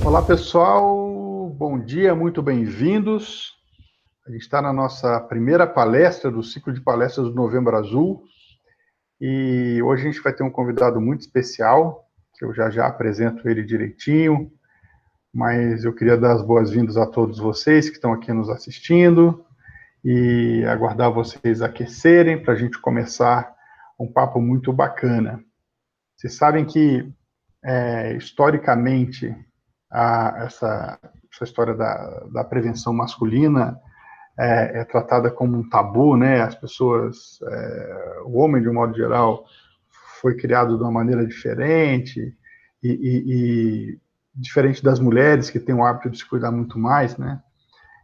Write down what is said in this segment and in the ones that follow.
Olá, pessoal. Bom dia, muito bem-vindos. A gente está na nossa primeira palestra do ciclo de palestras do Novembro Azul. E hoje a gente vai ter um convidado muito especial, que eu já apresento ele direitinho, mas eu queria dar as boas-vindas a todos vocês que estão aqui nos assistindo e aguardar vocês aquecerem para a gente começar um papo muito bacana. Vocês sabem que, historicamente, essa história da prevenção masculina é tratada como um tabu, né? As pessoas, o homem, de um modo geral, foi criado de uma maneira diferente e diferente das mulheres, que têm o hábito de se cuidar muito mais, né?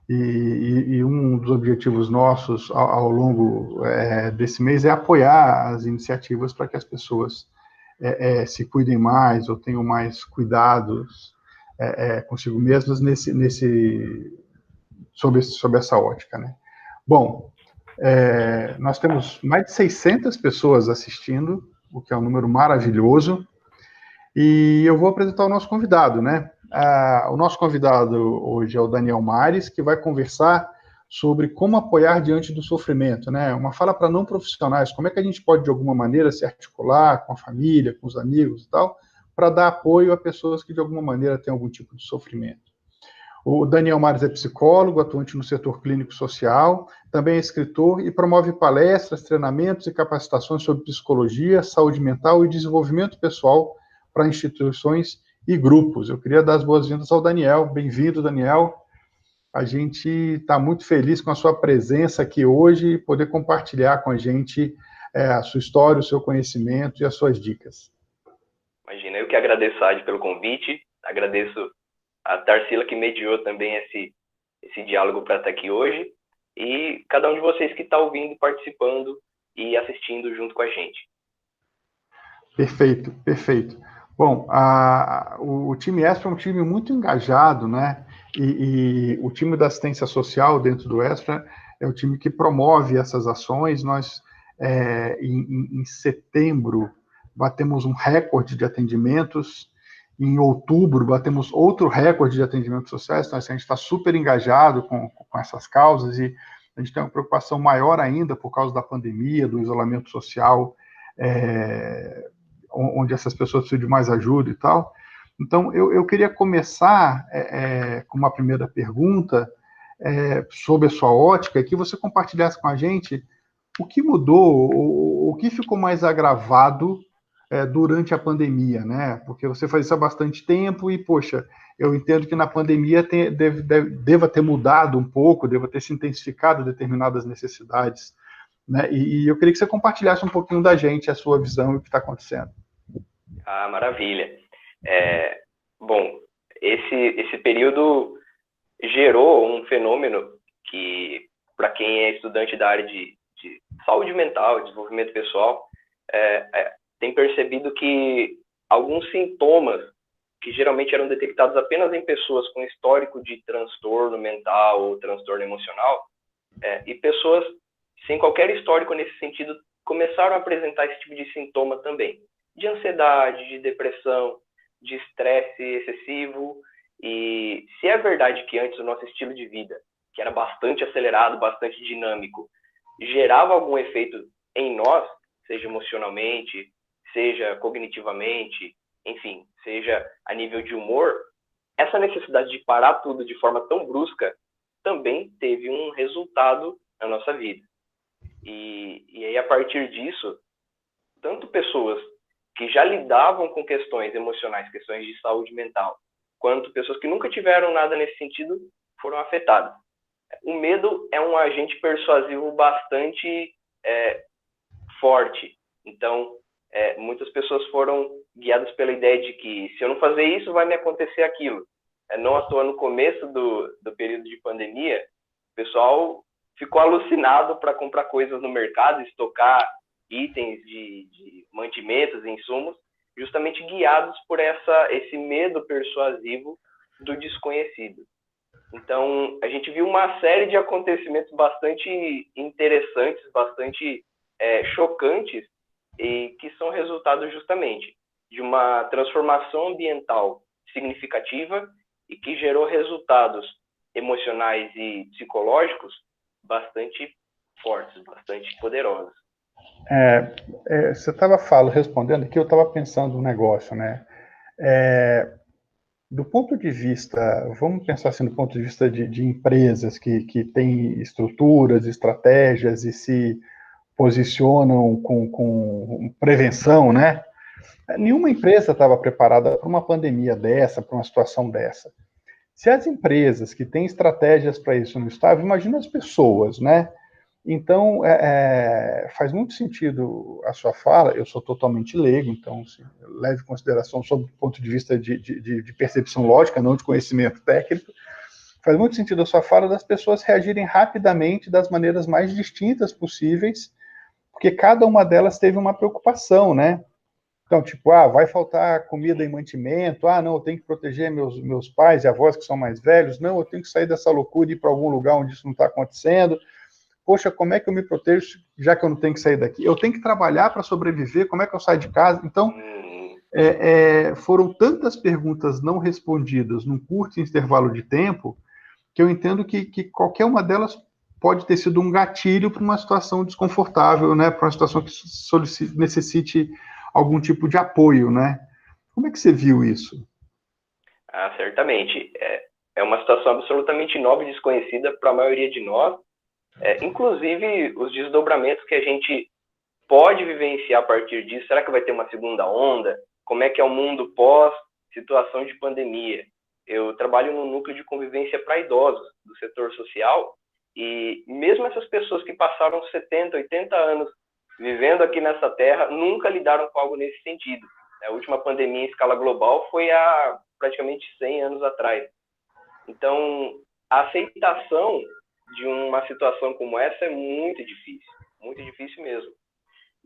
E um dos objetivos nossos ao longo desse mês é apoiar as iniciativas para que as pessoas se cuidem mais ou tenham mais cuidados consigo mesmas sob essa ótica, né? Bom, nós temos mais de 600 pessoas assistindo, o que é um número maravilhoso, e eu vou apresentar o nosso convidado, né? O nosso convidado hoje é o Daniel Mares, que vai conversar sobre como apoiar diante do sofrimento, né? Uma fala para não profissionais, como é que a gente pode, de alguma maneira, se articular com a família, com os amigos e tal, para dar apoio a pessoas que, de alguma maneira, têm algum tipo de sofrimento. O Daniel Mares é psicólogo, atuante no setor clínico social, também é escritor e promove palestras, treinamentos e capacitações sobre psicologia, saúde mental e desenvolvimento pessoal para instituições e grupos. Eu queria dar as boas-vindas ao Daniel. Bem-vindo, Daniel. A gente está muito feliz com a sua presença aqui hoje e poder compartilhar com a gente a sua história, o seu conhecimento e as suas dicas. Imagina, eu que agradeço, Adi, pelo convite, agradeço a Tarsila que mediou também esse diálogo para estar aqui hoje, e cada um de vocês que está ouvindo, participando e assistindo junto com a gente. Perfeito, perfeito. Bom, o time ESPRA é um time muito engajado, né? E o time da assistência social dentro do ESPRA é o time que promove essas ações. Nós, em setembro, batemos um recorde de atendimentos. Em outubro, batemos outro recorde de atendimentos sociais. Então, assim, a gente está super engajado com essas causas e a gente tem uma preocupação maior ainda por causa da pandemia, do isolamento social, onde essas pessoas precisam de mais ajuda e tal. Então, eu queria começar com uma primeira pergunta sobre a sua ótica, que você compartilhasse com a gente o que mudou, o que ficou mais agravado durante a pandemia, né? Porque você faz isso há bastante tempo e, poxa, eu entendo que na pandemia deva ter mudado um pouco, deva ter se intensificado determinadas necessidades, né? E eu queria que você compartilhasse um pouquinho da gente a sua visão e o que está acontecendo. Ah, maravilha. Bom, esse período gerou um fenômeno que, para quem é estudante da área de saúde mental, desenvolvimento pessoal, tem percebido que alguns sintomas que geralmente eram detectados apenas em pessoas com histórico de transtorno mental ou transtorno emocional, e pessoas sem qualquer histórico nesse sentido começaram a apresentar esse tipo de sintoma também, de ansiedade, de depressão, de estresse excessivo. E se é verdade que antes o nosso estilo de vida, que era bastante acelerado, bastante dinâmico, gerava algum efeito em nós, seja emocionalmente, seja cognitivamente, enfim, seja a nível de humor, essa necessidade de parar tudo de forma tão brusca também teve um resultado na nossa vida. E aí, a partir disso, tanto pessoas que já lidavam com questões emocionais, questões de saúde mental, quanto pessoas que nunca tiveram nada nesse sentido, foram afetadas. O medo é um agente persuasivo bastante forte. Então, muitas pessoas foram guiadas pela ideia de que se eu não fazer isso, vai me acontecer aquilo. Não à toa, no começo do período de pandemia, o pessoal ficou alucinado para comprar coisas no mercado, estocar itens de mantimentos, insumos, justamente guiados por esse medo persuasivo do desconhecido. Então, a gente viu uma série de acontecimentos bastante interessantes, bastante chocantes, e que são resultado justamente de uma transformação ambiental significativa e que gerou resultados emocionais e psicológicos bastante fortes, bastante poderosos. Você estava respondendo aqui, eu estava pensando um negócio, né? Do ponto de vista, vamos pensar assim, do ponto de vista de empresas que têm estruturas, estratégias e se posicionam com prevenção, né? Nenhuma empresa estava preparada para uma pandemia dessa, para uma situação dessa. Se as empresas que têm estratégias para isso não estavam, imagina as pessoas, né? Então, faz muito sentido a sua fala. Eu sou totalmente leigo, então assim, leve em consideração sob o ponto de vista de percepção lógica, não de conhecimento técnico. Faz muito sentido a sua fala das pessoas reagirem rapidamente das maneiras mais distintas possíveis, porque cada uma delas teve uma preocupação, né? Então, tipo, vai faltar comida e mantimento, não, eu tenho que proteger meus pais e avós que são mais velhos, não, eu tenho que sair dessa loucura e ir para algum lugar onde isso não está acontecendo. Poxa, como é que eu me protejo já que eu não tenho que sair daqui? Eu tenho que trabalhar para sobreviver, como é que eu saio de casa? Então, foram tantas perguntas não respondidas num curto intervalo de tempo que eu entendo que qualquer uma delas pode ter sido um gatilho para uma situação desconfortável, né? Para uma situação que necessite algum tipo de apoio, né? Como é que você viu isso? Certamente. É uma situação absolutamente nova e desconhecida para a maioria de nós. Inclusive, os desdobramentos que a gente pode vivenciar a partir disso. Será que vai ter uma segunda onda? Como é que é o mundo pós-situação de pandemia? Eu trabalho no núcleo de convivência para idosos do setor social e mesmo essas pessoas que passaram 70, 80 anos vivendo aqui nessa terra nunca lidaram com algo nesse sentido. A última pandemia em escala global foi há praticamente 100 anos atrás. Então, a aceitação de uma situação como essa é muito difícil mesmo.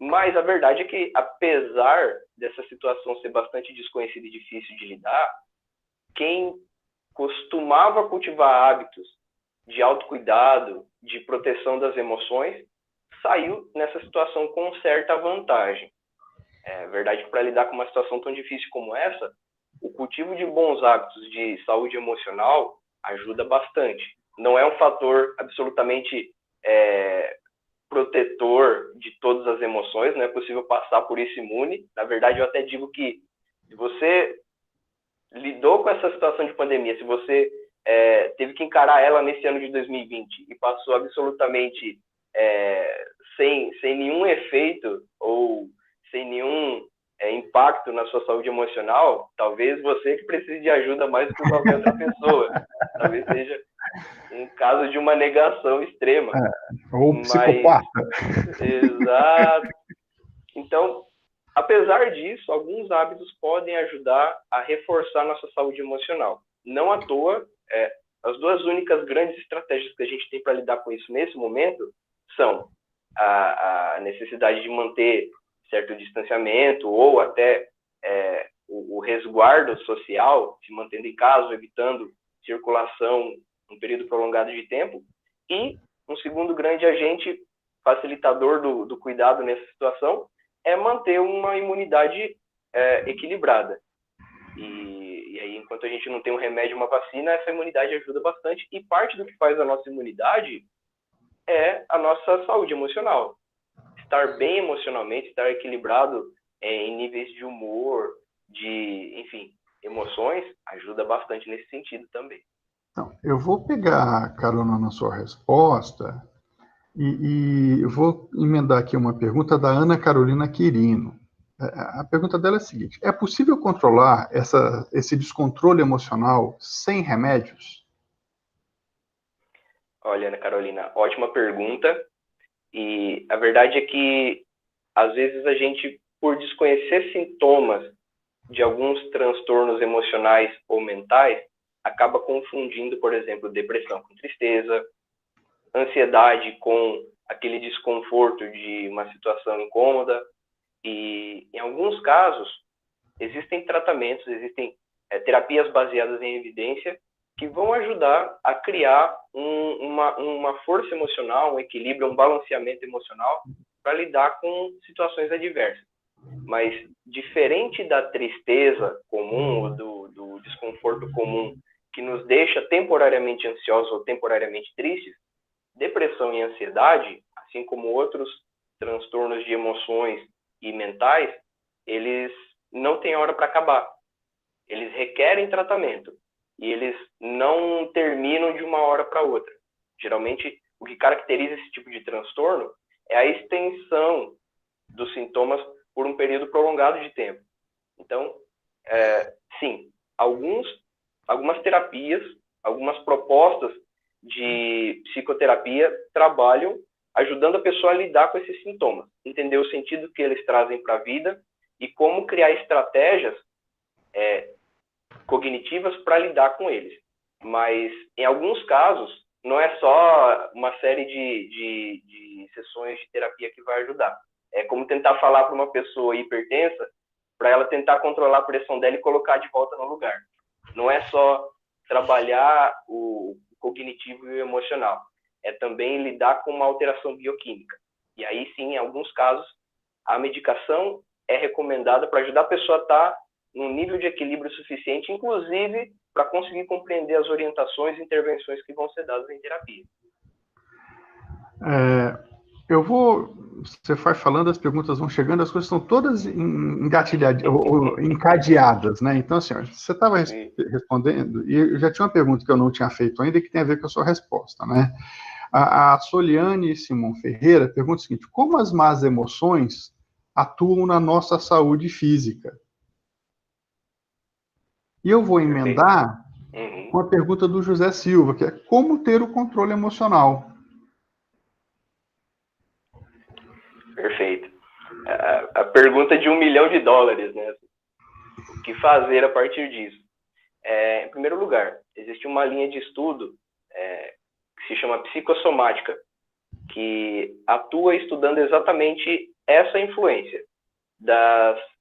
Mas a verdade é que, apesar dessa situação ser bastante desconhecida e difícil de lidar, quem costumava cultivar hábitos de autocuidado, de proteção das emoções, saiu nessa situação com certa vantagem. É verdade que para lidar com uma situação tão difícil como essa, o cultivo de bons hábitos de saúde emocional ajuda bastante. Não é um fator absolutamente protetor de todas as emoções, não é possível passar por isso imune. Na verdade, eu até digo que se você lidou com essa situação de pandemia, se você teve que encarar ela nesse ano de 2020 e passou absolutamente sem nenhum efeito ou sem nenhum impacto na sua saúde emocional, talvez você que precise de ajuda mais do que qualquer outra pessoa. Talvez seja um caso de uma negação extrema. Ou psicopata. Exato. Então, apesar disso, alguns hábitos podem ajudar a reforçar nossa saúde emocional. Não à toa, as duas únicas grandes estratégias que a gente tem para lidar com isso nesse momento são a necessidade de manter certo distanciamento ou até o resguardo social, se mantendo em casa, evitando circulação um período prolongado de tempo, e um segundo grande agente facilitador do cuidado nessa situação é manter uma imunidade equilibrada. E aí, enquanto a gente não tem um remédio, uma vacina, essa imunidade ajuda bastante, e parte do que faz a nossa imunidade é a nossa saúde emocional. Estar bem emocionalmente, estar equilibrado em níveis de humor, enfim, emoções, ajuda bastante nesse sentido também. Então, eu vou pegar carona na sua resposta e eu vou emendar aqui uma pergunta da Ana Carolina Quirino. A pergunta dela é a seguinte: é possível controlar esse descontrole emocional sem remédios? Olha, Ana Carolina, ótima pergunta. E a verdade é que, às vezes, a gente, por desconhecer sintomas de alguns transtornos emocionais ou mentais, acaba confundindo, por exemplo, depressão com tristeza, ansiedade com aquele desconforto de uma situação incômoda. E, em alguns casos, existem tratamentos, existem terapias baseadas em evidência que vão ajudar a criar uma força emocional, um equilíbrio, um balanceamento emocional para lidar com situações adversas. Mas, diferente da tristeza comum, ou do desconforto comum que nos deixa temporariamente ansiosos ou temporariamente tristes, depressão e ansiedade, assim como outros transtornos de emoções e mentais, eles não têm hora para acabar. Eles requerem tratamento e eles não terminam de uma hora para outra. Geralmente, o que caracteriza esse tipo de transtorno é a extensão dos sintomas por um período prolongado de tempo. Então, sim, algumas terapias, algumas propostas de psicoterapia trabalham ajudando a pessoa a lidar com esses sintomas, entender o sentido que eles trazem para a vida e como criar estratégias cognitivas para lidar com eles. Mas, em alguns casos, não é só uma série de sessões de terapia que vai ajudar. É como tentar falar para uma pessoa hipertensa para ela tentar controlar a pressão dela e colocar de volta no lugar. Não é só trabalhar o cognitivo e o emocional. É também lidar com uma alteração bioquímica. E aí, sim, em alguns casos, a medicação é recomendada para ajudar a pessoa a estar num nível de equilíbrio suficiente, inclusive para conseguir compreender as orientações e intervenções que vão ser dadas em terapia. Você vai falando, as perguntas vão chegando, as coisas estão todas engatilhadas, ou encadeadas, né? Então, assim, você estava respondendo, e eu já tinha uma pergunta que eu não tinha feito ainda, que tem a ver com a sua resposta, né? A Soliane Simon Ferreira pergunta o seguinte: como as más emoções atuam na nossa saúde física? E eu vou emendar com a pergunta do José Silva, que é como ter o controle emocional? Perfeito. A pergunta de $1 milhão, né? O que fazer a partir disso? Em primeiro lugar, existe uma linha de estudo que se chama psicossomática, que atua estudando exatamente essa influência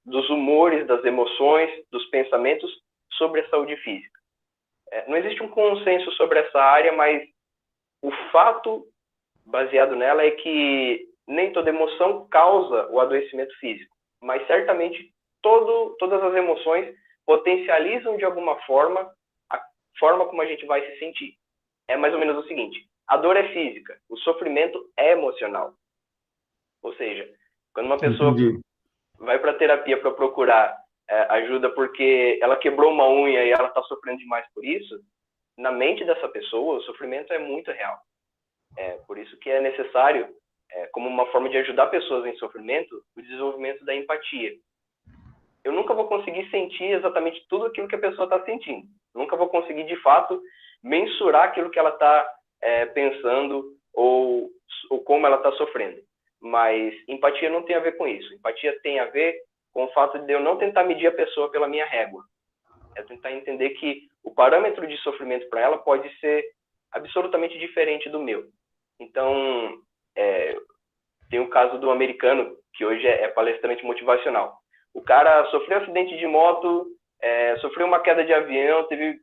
dos humores, das emoções, dos pensamentos sobre a saúde física. Não existe um consenso sobre essa área, mas o fato baseado nela é que nem toda emoção causa o adoecimento físico, mas certamente todas as emoções potencializam de alguma forma a forma como a gente vai se sentir. É mais ou menos o seguinte: a dor é física, o sofrimento é emocional. Ou seja, quando uma pessoa vai para a terapia para procurar ajuda porque ela quebrou uma unha e ela está sofrendo demais por isso, na mente dessa pessoa o sofrimento é muito real. Por isso que é necessário, como uma forma de ajudar pessoas em sofrimento, o desenvolvimento da empatia. Eu nunca vou conseguir sentir exatamente tudo aquilo que a pessoa está sentindo. Nunca vou conseguir, de fato, mensurar aquilo que ela está pensando ou como ela está sofrendo. Mas empatia não tem a ver com isso. Empatia tem a ver com o fato de eu não tentar medir a pessoa pela minha régua. É tentar entender que o parâmetro de sofrimento para ela pode ser absolutamente diferente do meu. Então, tem o caso do americano, que hoje é palestrante motivacional. O cara sofreu um acidente de moto, sofreu uma queda de avião, teve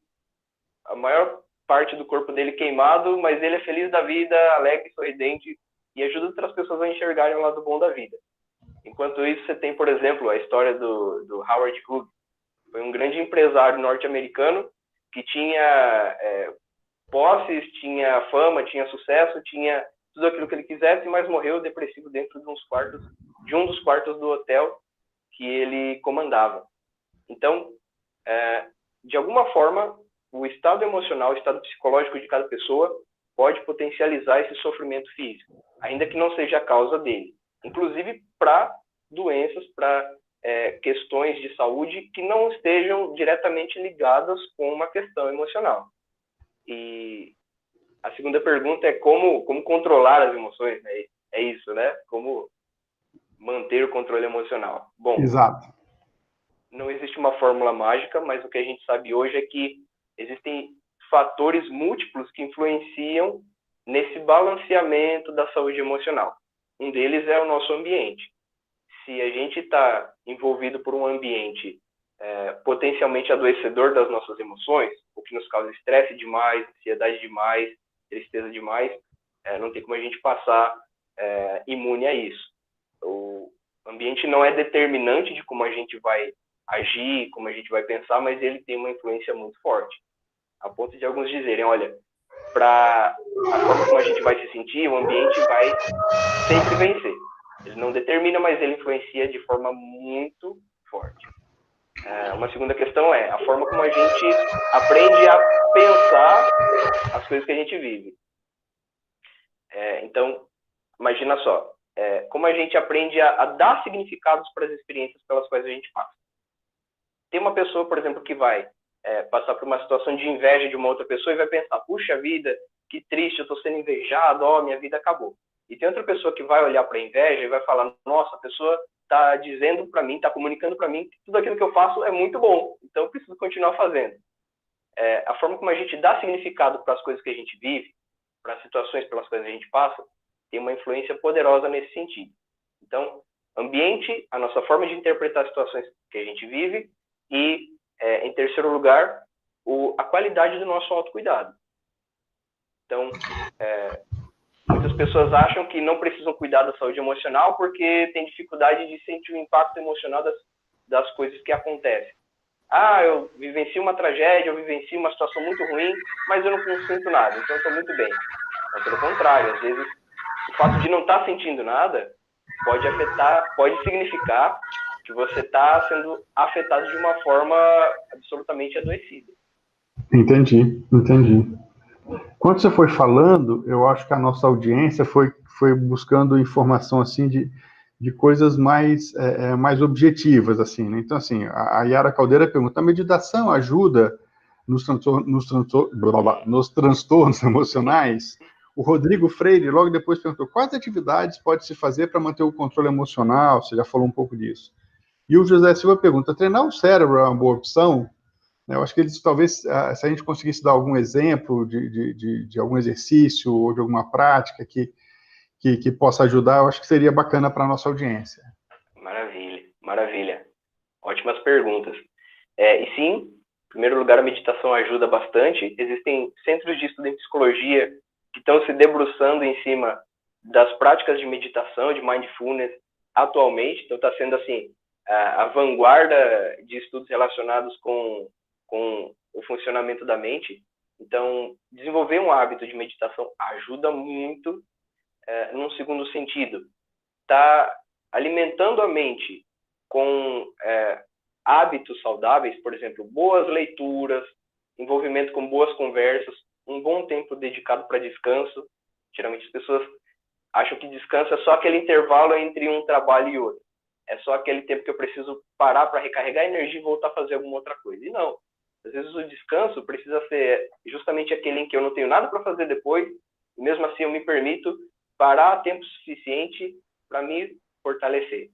a maior parte do corpo dele queimado, mas ele é feliz da vida, alegre, sorridente, e ajuda outras pessoas a enxergarem o lado bom da vida. Enquanto isso, você tem, por exemplo, a história do Howard Hughes. Foi um grande empresário norte-americano que tinha posses, tinha fama, tinha sucesso, tinha tudo aquilo que ele quisesse, mas morreu depressivo dentro de um dos quartos do hotel que ele comandava. Então, de alguma forma, o estado emocional, o estado psicológico de cada pessoa pode potencializar esse sofrimento físico, ainda que não seja a causa dele. Inclusive para doenças, para questões de saúde que não estejam diretamente ligadas com uma questão emocional. E a segunda pergunta é como controlar as emoções, né? É isso, né? Como manter o controle emocional. Bom, exato. Não existe uma fórmula mágica, mas o que a gente sabe hoje é que existem fatores múltiplos que influenciam nesse balanceamento da saúde emocional. Um deles é o nosso ambiente. Se a gente está envolvido por um ambiente potencialmente adoecedor das nossas emoções, o que nos causa estresse demais, ansiedade demais, tristeza demais, não tem como a gente passar imune a isso. O ambiente não é determinante de como a gente vai agir, como a gente vai pensar, mas ele tem uma influência muito forte. a ponto de alguns dizerem, olha, para a forma como a gente vai se sentir, o ambiente vai sempre vencer. Ele não determina, mas ele influencia de forma muito forte. Uma segunda questão é a forma como a gente aprende a pensar as coisas que a gente vive. Então, imagina só, como a gente aprende a dar significados para as experiências pelas quais a gente passa. Tem uma pessoa, por exemplo, que vai passar por uma situação de inveja de uma outra pessoa e vai pensar, puxa vida, que triste, eu estou sendo invejado, minha vida acabou. E tem outra pessoa que vai olhar para a inveja e vai falar, nossa, a pessoa está dizendo para mim, está comunicando para mim que tudo aquilo que eu faço é muito bom, então eu preciso continuar fazendo. A forma como a gente dá significado para as coisas que a gente vive, para as situações pelas quais a gente passa, tem uma influência poderosa nesse sentido. Então, ambiente, a nossa forma de interpretar as situações que a gente vive e, em terceiro lugar, a qualidade do nosso autocuidado. Então, muitas pessoas acham que não precisam cuidar da saúde emocional porque tem dificuldade de sentir o impacto emocional das coisas que acontecem. Eu vivencio uma tragédia, eu vivencio uma situação muito ruim, mas eu não sinto nada, então eu estou muito bem. Então, pelo contrário, às vezes, o fato de não estar sentindo nada pode significar que você está sendo afetado de uma forma absolutamente adoecida. Entendi. Quando você foi falando, eu acho que a nossa audiência foi buscando informação assim de coisas mais objetivas, assim, né? Então, assim, a Yara Caldeira pergunta, a meditação ajuda nos transtornos emocionais? O Rodrigo Freire, logo depois, perguntou, quais atividades pode-se fazer para manter o controle emocional? Você já falou um pouco disso. E o José Silva pergunta, treinar o cérebro é uma boa opção? Eu acho que eles, talvez, se a gente conseguisse dar algum exemplo de algum exercício ou de alguma prática que possa ajudar, eu acho que seria bacana para a nossa audiência. Maravilha. Ótimas perguntas. E sim, em primeiro lugar, a meditação ajuda bastante. Existem centros de estudo em psicologia que estão se debruçando em cima das práticas de meditação, de mindfulness, atualmente. Então, está sendo, assim, a vanguarda de estudos relacionados com o funcionamento da mente. Então, desenvolver um hábito de meditação ajuda muito. Num segundo sentido, está alimentando a mente com hábitos saudáveis, por exemplo, boas leituras, envolvimento com boas conversas, um bom tempo dedicado para descanso. Geralmente as pessoas acham que descanso é só aquele intervalo entre um trabalho e outro. É só aquele tempo que eu preciso parar para recarregar a energia e voltar a fazer alguma outra coisa. E não. Às vezes o descanso precisa ser justamente aquele em que eu não tenho nada para fazer depois, e mesmo assim eu me permito parar a tempo suficiente para me fortalecer,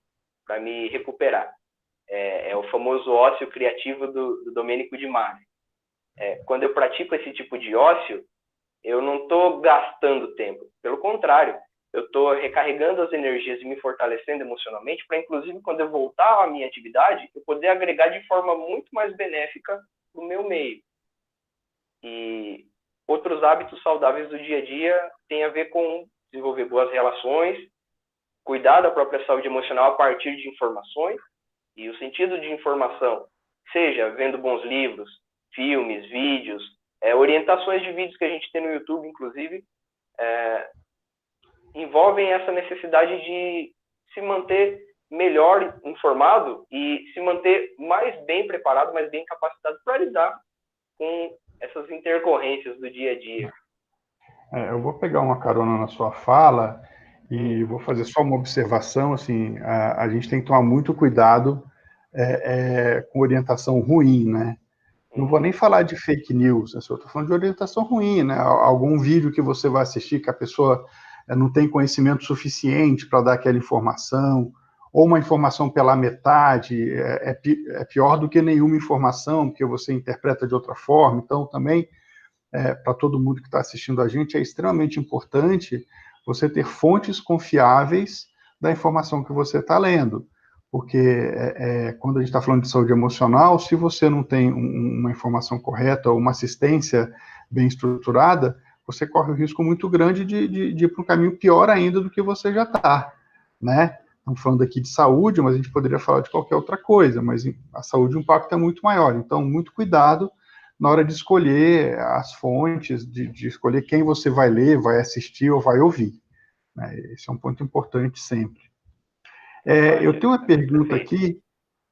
para me recuperar. É o famoso ócio criativo do Domênico de Masi. Quando eu pratico esse tipo de ócio, eu não estou gastando tempo. Pelo contrário, eu estou recarregando as energias e me fortalecendo emocionalmente para, inclusive, quando eu voltar à minha atividade, eu poder agregar de forma muito mais benéfica no meu meio. E outros hábitos saudáveis do dia a dia têm a ver com desenvolver boas relações, cuidar da própria saúde emocional a partir de informações, e o sentido de informação, seja vendo bons livros, filmes, vídeos, orientações de vídeos que a gente tem no YouTube, inclusive, envolvem essa necessidade de se manter melhor informado e se manter mais bem preparado, mais bem capacitado para lidar com essas intercorrências do dia a dia. Eu vou pegar uma carona na sua fala e vou fazer só uma observação, assim, a gente tem que tomar muito cuidado com orientação ruim, né? Não vou nem falar de fake news, né? Eu estou falando de orientação ruim, né? Algum vídeo que você vai assistir que a pessoa não tem conhecimento suficiente para dar aquela informação, ou uma informação pela metade, é pior do que nenhuma informação, porque você interpreta de outra forma. Então, também, para todo mundo que está assistindo a gente, é extremamente importante você ter fontes confiáveis da informação que você está lendo. Porque quando a gente está falando de saúde emocional, se você não tem uma informação correta ou uma assistência bem estruturada, você corre o risco muito grande de ir para um caminho pior ainda do que você já está, né? Estamos falando aqui de saúde, mas a gente poderia falar de qualquer outra coisa, mas a saúde, o impacto é muito maior. Então, muito cuidado na hora de escolher as fontes, de escolher quem você vai ler, vai assistir ou vai ouvir. Né? Esse é um ponto importante sempre. Eu tenho uma pergunta aqui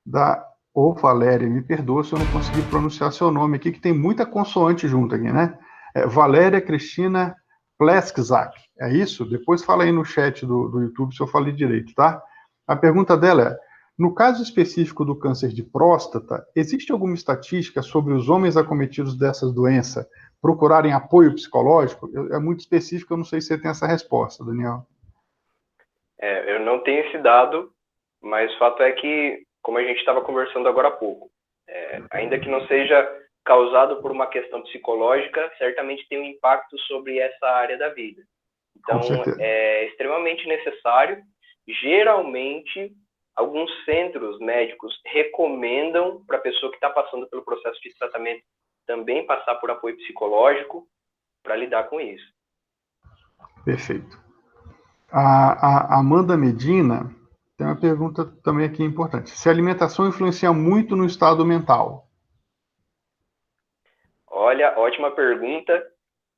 da Valéria, me perdoa se eu não consegui pronunciar seu nome aqui, que tem muita consoante junto aqui, né? Valéria Cristina Pleskzak, é isso? Depois fala aí no chat do YouTube se eu falei direito, tá? A pergunta dela é: no caso específico do câncer de próstata, existe alguma estatística sobre os homens acometidos dessas doenças procurarem apoio psicológico? É muito específico, eu não sei se você tem essa resposta, Daniel. Eu não tenho esse dado, mas o fato é que, como a gente estava conversando agora há pouco, ainda que não seja causado por uma questão psicológica, certamente tem um impacto sobre essa área da vida. Então, é extremamente necessário. Geralmente, alguns centros médicos recomendam para a pessoa que está passando pelo processo de tratamento também passar por apoio psicológico para lidar com isso. Perfeito. A Amanda Medina tem uma pergunta também aqui importante. Se a alimentação influencia muito no estado mental? Olha, ótima pergunta.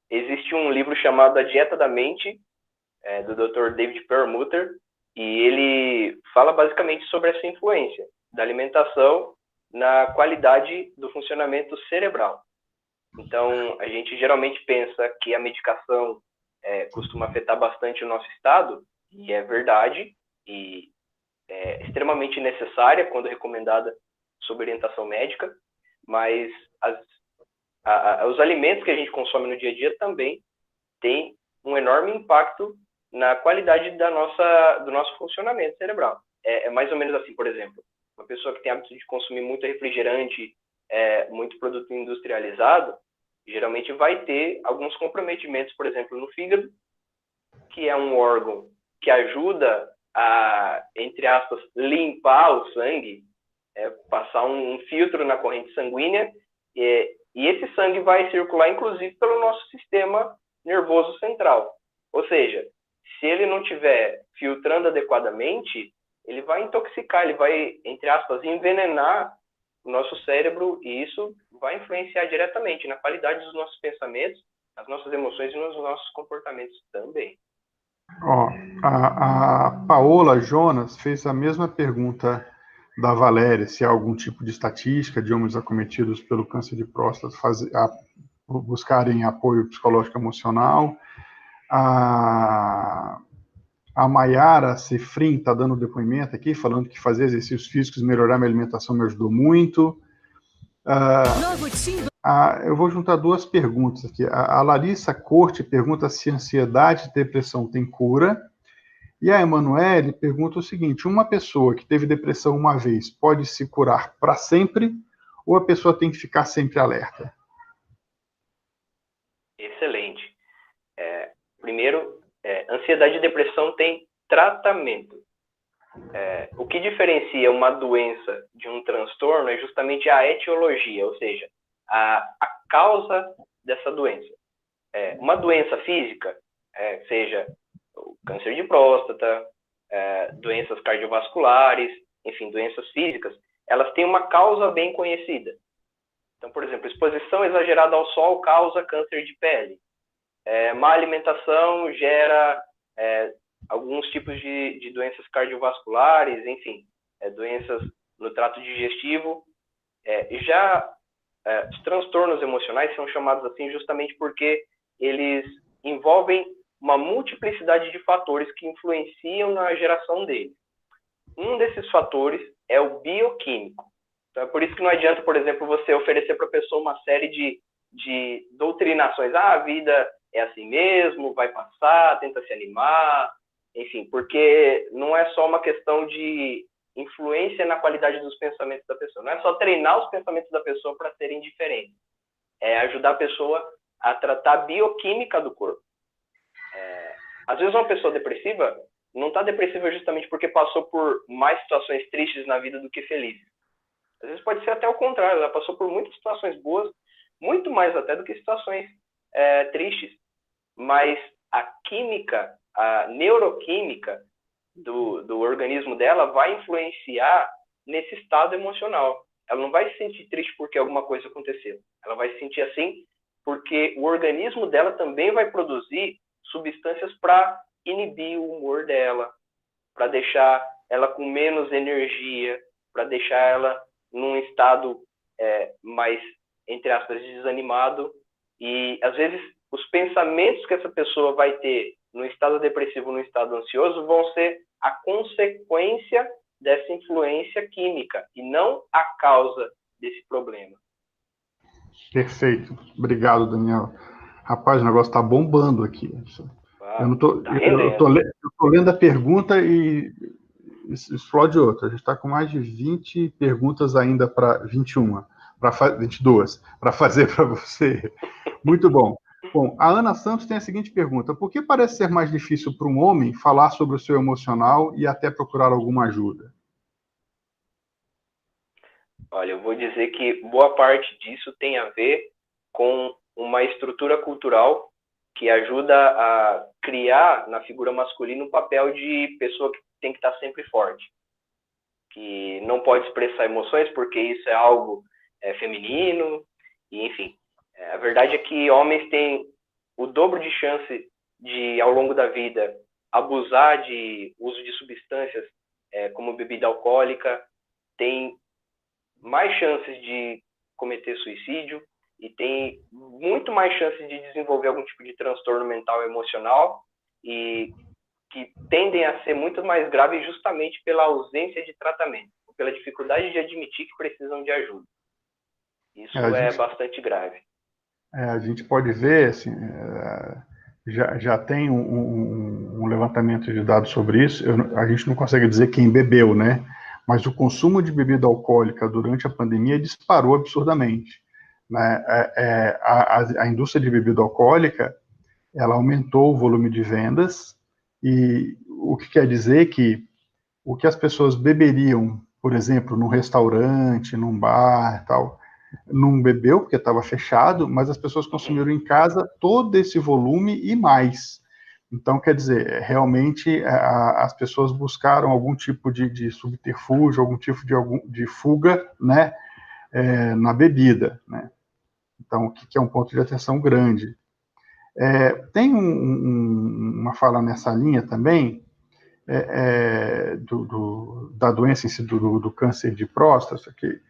Existe um livro chamado A Dieta da Mente, do Dr. David Perlmutter, e ele fala basicamente sobre essa influência da alimentação na qualidade do funcionamento cerebral. Então, a gente geralmente pensa que a medicação costuma afetar bastante o nosso estado, e é verdade, e é extremamente necessária quando recomendada sob orientação médica, mas os alimentos que a gente consome no dia a dia também têm um enorme impacto na qualidade do nosso funcionamento cerebral. É mais ou menos assim, por exemplo, uma pessoa que tem hábito de consumir muito refrigerante, muito produto industrializado, geralmente vai ter alguns comprometimentos, por exemplo, no fígado, que é um órgão que ajuda a, entre aspas, limpar o sangue, passar um filtro na corrente sanguínea, e esse sangue vai circular, inclusive, pelo nosso sistema nervoso central. Ou seja, se ele não estiver filtrando adequadamente, ele vai intoxicar, ele vai, entre aspas, envenenar o nosso cérebro, e isso vai influenciar diretamente na qualidade dos nossos pensamentos, nas nossas emoções e nos nossos comportamentos também. A Paola Jonas fez a mesma pergunta da Valéria, se há algum tipo de estatística de homens acometidos pelo câncer de próstata buscarem apoio psicológico emocional. A Maiara Cifrin está dando depoimento aqui, falando que fazer exercícios físicos, melhorar minha alimentação me ajudou muito. Eu vou juntar duas perguntas aqui. A Larissa Corte pergunta se ansiedade e depressão tem cura. E a Emanuele pergunta o seguinte: uma pessoa que teve depressão uma vez pode se curar para sempre ou a pessoa tem que ficar sempre alerta? Excelente. Primeiro, ansiedade e depressão tem tratamento. O que diferencia uma doença de um transtorno é justamente a etiologia, ou seja, a causa dessa doença. Uma doença física, seja o câncer de próstata, doenças cardiovasculares, enfim, doenças físicas, elas têm uma causa bem conhecida. Então, por exemplo, exposição exagerada ao sol causa câncer de pele. Má alimentação gera alguns tipos de doenças cardiovasculares, enfim, doenças no trato digestivo. Os transtornos emocionais são chamados assim justamente porque eles envolvem uma multiplicidade de fatores que influenciam na geração deles. Um desses fatores é o bioquímico. Então, é por isso que não adianta, por exemplo, você oferecer para a pessoa uma série de doutrinações. A vida é assim mesmo, vai passar, tenta se animar, enfim, porque não é só uma questão de influência na qualidade dos pensamentos da pessoa. Não é só treinar os pensamentos da pessoa para serem diferentes. É ajudar a pessoa a tratar a bioquímica do corpo. Às vezes uma pessoa depressiva não está depressiva justamente porque passou por mais situações tristes na vida do que felizes. Às vezes pode ser até o contrário, ela passou por muitas situações boas, muito mais até do que situações tristes. Mas a química, a neuroquímica do organismo dela vai influenciar nesse estado emocional. ela não vai se sentir triste porque alguma coisa aconteceu. Ela vai se sentir assim porque o organismo dela também vai produzir substâncias para inibir o humor dela, para deixar ela com menos energia, para deixar ela num estado mais, entre aspas, desanimado. E, às vezes, os pensamentos que essa pessoa vai ter no estado depressivo, no estado ansioso, vão ser a consequência dessa influência química e não a causa desse problema. Perfeito. Obrigado, Daniel. Rapaz, o negócio está bombando aqui. Eu não tô, Tá eu tô, rendendo. eu tô lendo a pergunta e explode outra. A gente está com mais de 20 perguntas ainda para 21, para 22, para fazer para você. Muito bom. Bom, a Ana Santos tem a seguinte pergunta: por que parece ser mais difícil para um homem falar sobre o seu emocional e até procurar alguma ajuda? Olha, eu vou dizer que boa parte disso tem a ver com uma estrutura cultural que ajuda a criar na figura masculina um papel de pessoa que tem que estar sempre forte, que não pode expressar emoções porque isso é algo feminino, e enfim. A verdade é que homens têm o dobro de chance de, ao longo da vida, abusar de uso de substâncias como bebida alcoólica, tem mais chances de cometer suicídio e tem muito mais chances de desenvolver algum tipo de transtorno mental e emocional, e que tendem a ser muito mais graves justamente pela ausência de tratamento, ou pela dificuldade de admitir que precisam de ajuda. Isso é bastante grave. A gente pode ver, assim, já tem um levantamento de dados sobre isso. A gente não consegue dizer quem bebeu, né? Mas o consumo de bebida alcoólica durante a pandemia disparou absurdamente. Né? A indústria de bebida alcoólica, ela aumentou o volume de vendas, e o que quer dizer que o que as pessoas beberiam, por exemplo, num restaurante, num bar, tal, não bebeu porque estava fechado, mas as pessoas consumiram em casa todo esse volume e mais. Então, quer dizer, realmente as pessoas buscaram algum tipo de subterfúgio, algum tipo de fuga, né, na bebida, né? Então, o que é um ponto de atenção grande. Tem uma fala nessa linha também, da doença em si, do câncer de próstata, que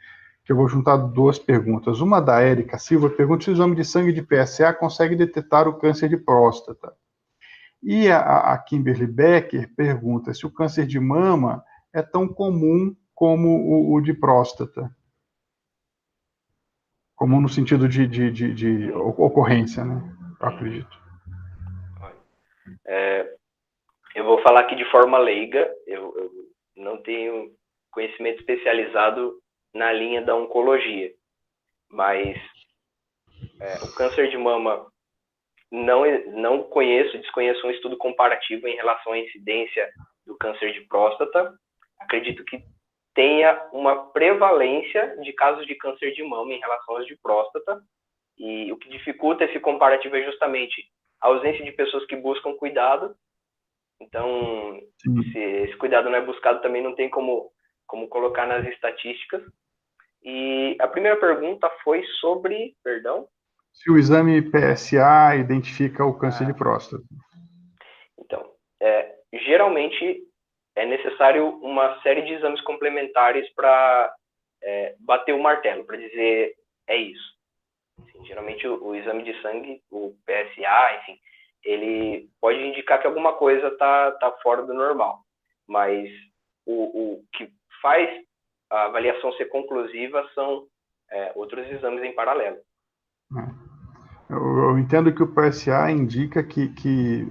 eu vou juntar duas perguntas. Uma da Érica Silva pergunta se o exame de sangue de PSA consegue detectar o câncer de próstata. E a Kimberly Becker pergunta se o câncer de mama é tão comum como o de próstata. Comum no sentido de ocorrência, né? Eu acredito. Eu vou falar aqui de forma leiga, eu não tenho conhecimento especializado na linha da oncologia, mas o câncer de mama não desconheço um estudo comparativo em relação à incidência do câncer de próstata. Acredito que tenha uma prevalência de casos de câncer de mama em relação aos de próstata, e o que dificulta esse comparativo é justamente a ausência de pessoas que buscam cuidado. Então, se esse cuidado não é buscado, também não tem como colocar nas estatísticas. E a primeira pergunta foi sobre, perdão? Se o exame PSA identifica o câncer de próstata. Então, geralmente é necessário uma série de exames complementares para bater o martelo, para dizer é isso. Assim, geralmente o exame de sangue, o PSA, enfim, ele pode indicar que alguma coisa está fora do normal, mas o que faz a avaliação ser conclusiva são outros exames em paralelo. Eu entendo que o PSA indica que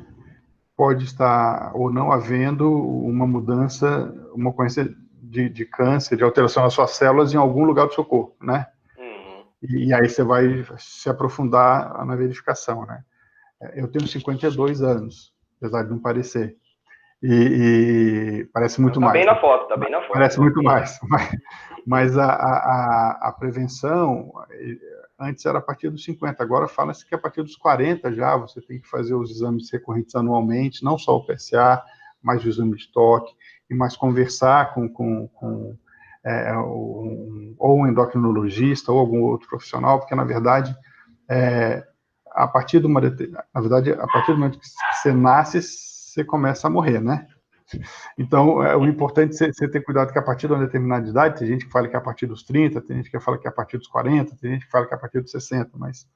pode estar ou não havendo uma mudança, uma ocorrência de câncer, de alteração das suas células em algum lugar do seu corpo, né? Uhum. E aí você vai se aprofundar na verificação, né? Eu tenho 52 anos, apesar de não parecer. E parece muito Então, tá mais. bem na foto, tá bem na foto. Parece muito mais. Mas a prevenção, antes era a partir dos 50, agora fala-se que a partir dos 40 já você tem que fazer os exames recorrentes anualmente, não só o PSA, mas o exame de toque, e mais conversar com ou um endocrinologista ou algum outro profissional, porque, na verdade, a partir do momento que você nasce, você começa a morrer, né? Então, o importante é você ter cuidado que a partir de uma determinada idade, tem gente que fala que é a partir dos 30, tem gente que fala que é a partir dos 40, tem gente que fala que é a partir dos 60, mas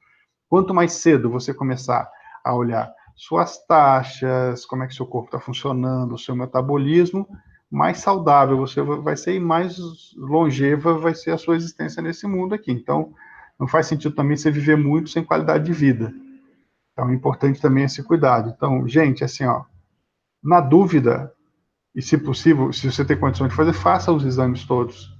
quanto mais cedo você começar a olhar suas taxas, como é que seu corpo está funcionando, o seu metabolismo, mais saudável você vai ser e mais longeva vai ser a sua existência nesse mundo aqui. Então, não faz sentido também você viver muito sem qualidade de vida. Então, é importante também esse cuidado. Então, gente, assim, ó, na dúvida, e se possível, se você tem condição de fazer, faça os exames todos,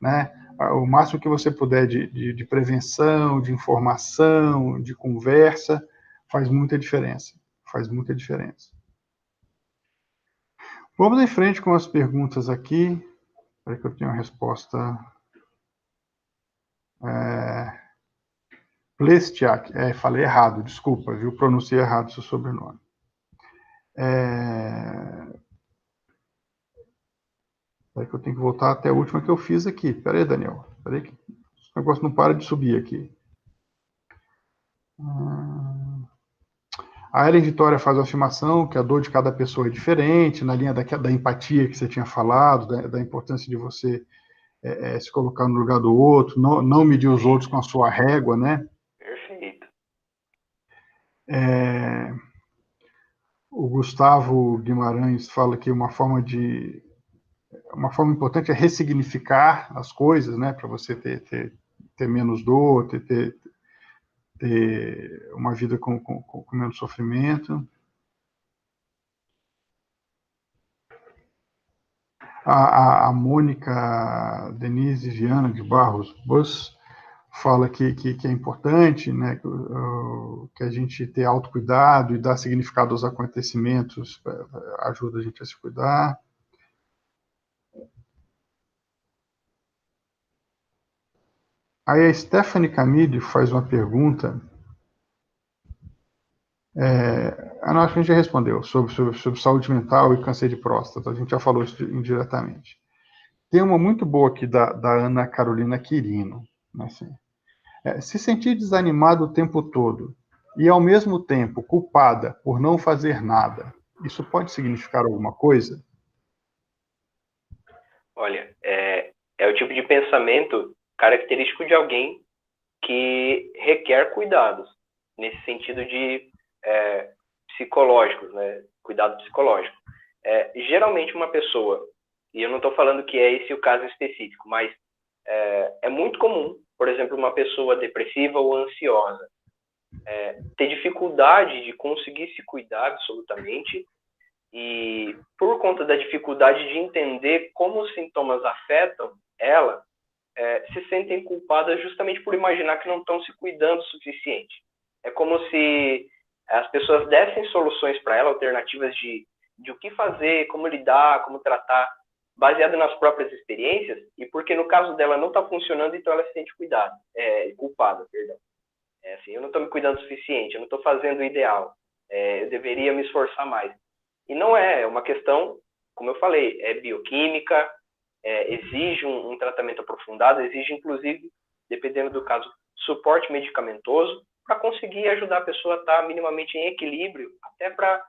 né? O máximo que você puder de prevenção, de informação, de conversa, faz muita diferença. Faz muita diferença. Vamos em frente com as perguntas aqui. Espera que eu tenho a resposta. Plestiak. Falei errado, desculpa, viu? Pronunciei errado o seu sobrenome. Espera que eu tenho que voltar até a última que eu fiz aqui. Espera aí, Daniel. Espera aí que o negócio não para de subir aqui. A Ellen Vitória faz a afirmação que a dor de cada pessoa é diferente, na linha da empatia que você tinha falado, da importância de você se colocar no lugar do outro, não medir os outros com a sua régua, né? Perfeito. O Gustavo Guimarães fala que uma forma importante é ressignificar as coisas, né? Para você ter menos dor, ter uma vida com menos sofrimento. A Mônica Denise Viana de Barros Bus fala que é importante, né, que a gente ter autocuidado e dar significado aos acontecimentos ajuda a gente a se cuidar. Aí a Stephanie Camille faz uma pergunta. Acho que a gente já respondeu sobre saúde mental e câncer de próstata. A gente já falou isso indiretamente. Tem uma muito boa aqui da Ana Carolina Quirino. Assim, se sentir desanimado o tempo todo e, ao mesmo tempo, culpada por não fazer nada, isso pode significar alguma coisa? Olha, é o tipo de pensamento característico de alguém que requer cuidados, nesse sentido de psicológicos, né? Cuidado psicológico. Geralmente uma pessoa, e eu não estou falando que é esse o caso específico, mas é muito comum, por exemplo, uma pessoa depressiva ou ansiosa ter dificuldade de conseguir se cuidar absolutamente, e por conta da dificuldade de entender como os sintomas afetam ela, se sentem culpadas justamente por imaginar que não estão se cuidando o suficiente. É como se as pessoas dessem soluções para ela, alternativas de o que fazer, como lidar, como tratar, baseado nas próprias experiências, e porque no caso dela não está funcionando, então ela se sente culpada, perdão. Assim, eu não estou me cuidando o suficiente, eu não estou fazendo o ideal, eu deveria me esforçar mais. E não é uma questão, como eu falei, é bioquímica, exige um tratamento aprofundado, exige, inclusive, dependendo do caso, suporte medicamentoso para conseguir ajudar a pessoa a estar minimamente em equilíbrio, até para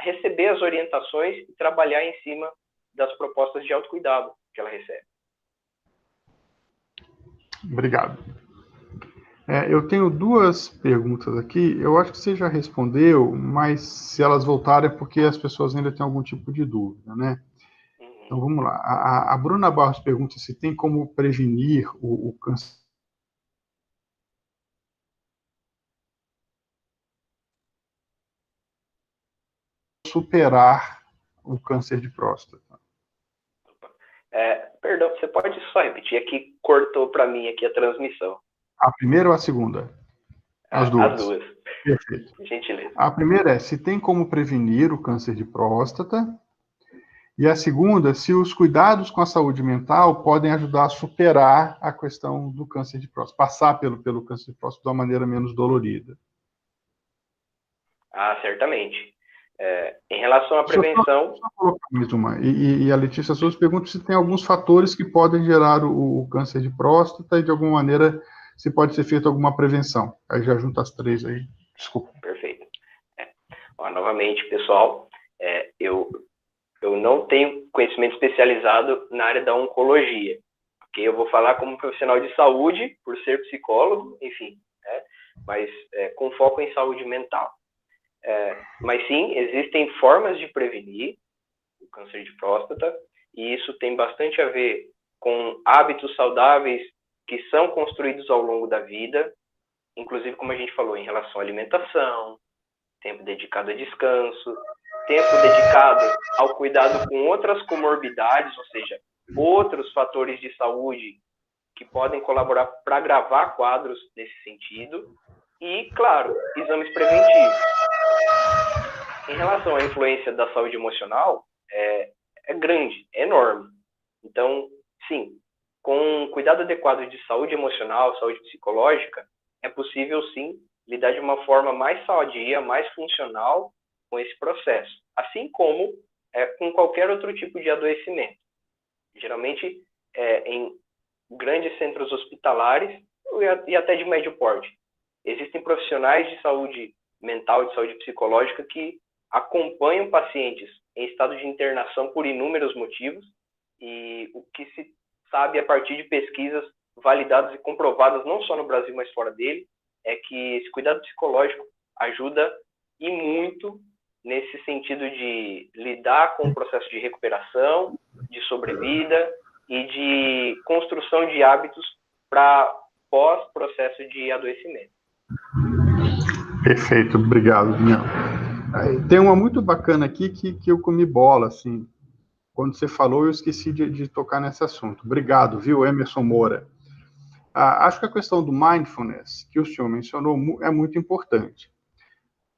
receber as orientações e trabalhar em cima das propostas de autocuidado que ela recebe. Obrigado. Eu tenho duas perguntas aqui. Eu acho que você já respondeu, mas se elas voltarem é porque as pessoas ainda têm algum tipo de dúvida, né? Então vamos lá. A Bruna Barros pergunta se tem como prevenir o câncer. Superar o câncer de próstata. Perdão, você pode só repetir? Aqui cortou para mim aqui a transmissão. A primeira ou a segunda? As duas. As duas. Perfeito. Gentileza. A primeira é se tem como prevenir o câncer de próstata. E a segunda, se os cuidados com a saúde mental podem ajudar a superar a questão do câncer de próstata, passar pelo câncer de próstata de uma maneira menos dolorida. Certamente. Em relação à prevenção... Deixa eu colocar mais uma. E a Letícia Souza pergunta se tem alguns fatores que podem gerar o câncer de próstata e, de alguma maneira, se pode ser feita alguma prevenção. Aí já junta as três aí. Desculpa. Perfeito. Novamente, pessoal, eu não tenho conhecimento especializado na área da oncologia. Okay? Eu vou falar como profissional de saúde, por ser psicólogo, enfim, né? Mas com foco em saúde mental. Mas sim, existem formas de prevenir o câncer de próstata, e isso tem bastante a ver com hábitos saudáveis que são construídos ao longo da vida, inclusive, como a gente falou, em relação à alimentação, tempo dedicado a descanso, tempo dedicado ao cuidado com outras comorbidades, ou seja, outros fatores de saúde que podem colaborar para agravar quadros nesse sentido, e, claro, exames preventivos. Em relação à influência da saúde emocional, é grande, é enorme. Então, sim, com cuidado adequado de saúde emocional, saúde psicológica, é possível, sim, lidar de uma forma mais sadia, mais funcional com esse processo. Assim como com qualquer outro tipo de adoecimento. Geralmente, em grandes centros hospitalares e até de médio porte. Existem profissionais de saúde mental, de saúde psicológica, que acompanham pacientes em estado de internação por inúmeros motivos, e o que se sabe a partir de pesquisas validadas e comprovadas não só no Brasil, mas fora dele, é que esse cuidado psicológico ajuda e muito nesse sentido de lidar com o processo de recuperação, de sobrevida e de construção de hábitos para pós-processo de adoecimento. Perfeito, obrigado, Daniel. Tem uma muito bacana aqui que eu comi bola, assim. Quando você falou, eu esqueci de tocar nesse assunto. Obrigado, viu, Emerson Moura. Acho que a questão do mindfulness, que o senhor mencionou, é muito importante.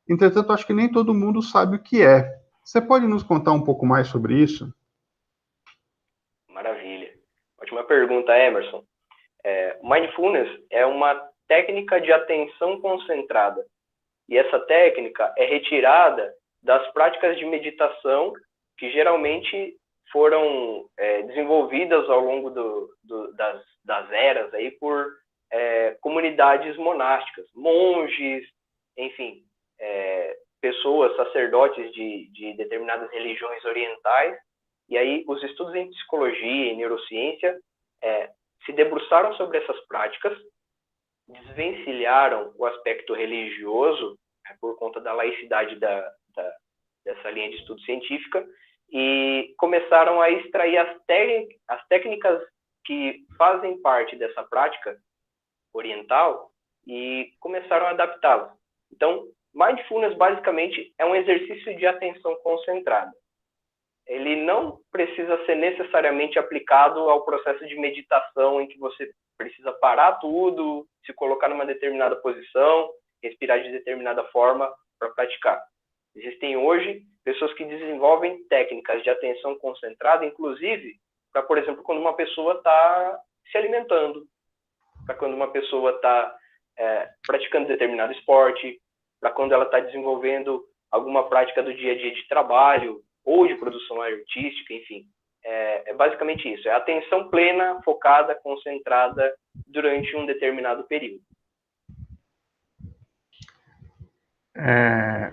Entretanto, acho que nem todo mundo sabe o que é. Você pode nos contar um pouco mais sobre isso? Maravilha. Ótima pergunta, Emerson. Mindfulness é uma técnica de atenção concentrada. E essa técnica é retirada das práticas de meditação que geralmente foram desenvolvidas ao longo das eras aí por comunidades monásticas, monges, enfim, pessoas, sacerdotes de determinadas religiões orientais. E aí os estudos em psicologia e neurociência se debruçaram sobre essas práticas, desvencilharam o aspecto religioso por conta da laicidade dessa linha de estudo científica e começaram a extrair as técnicas que fazem parte dessa prática oriental e começaram a adaptá-las. Então, mindfulness basicamente é um exercício de atenção concentrada. Ele não precisa ser necessariamente aplicado ao processo de meditação em que você precisa parar tudo, se colocar numa determinada posição, respirar de determinada forma para praticar. Existem hoje pessoas que desenvolvem técnicas de atenção concentrada, inclusive, para, por exemplo, quando uma pessoa está se alimentando, para quando uma pessoa está praticando determinado esporte, para quando ela está desenvolvendo alguma prática do dia a dia de trabalho ou de produção artística, enfim. É basicamente isso, é atenção plena, focada, concentrada durante um determinado período.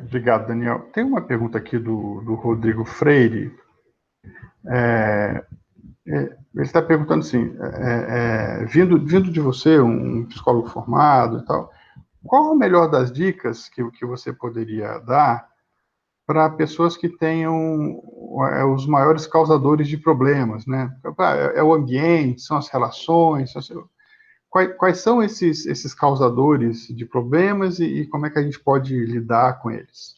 Obrigado, Daniel. Tem uma pergunta aqui do Rodrigo Freire. Ele está perguntando assim, vindo de você, um psicólogo formado e tal, qual a melhor das dicas que você poderia dar para pessoas que tenham os maiores causadores de problemas, né? É o ambiente, são as relações, quais são esses causadores de problemas e como é que a gente pode lidar com eles?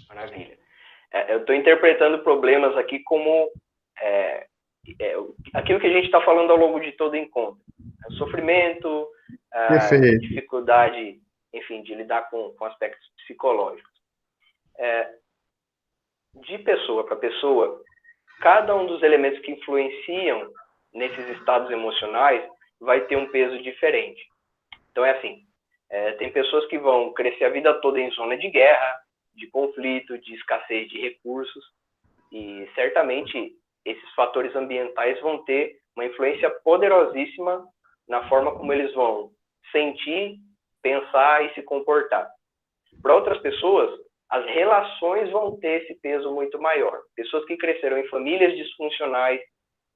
Maravilha. Eu estou interpretando problemas aqui como aquilo que a gente está falando ao longo de todo o encontro. O sofrimento, a dificuldade, enfim, de lidar com aspectos psicológicos. De pessoa para pessoa, cada um dos elementos que influenciam nesses estados emocionais vai ter um peso diferente. Então é assim, tem pessoas que vão crescer a vida toda em zona de guerra, de conflito, de escassez de recursos, e certamente esses fatores ambientais vão ter uma influência poderosíssima na forma como eles vão sentir, pensar e se comportar. Para outras pessoas, as relações vão ter esse peso muito maior. Pessoas que cresceram em famílias disfuncionais,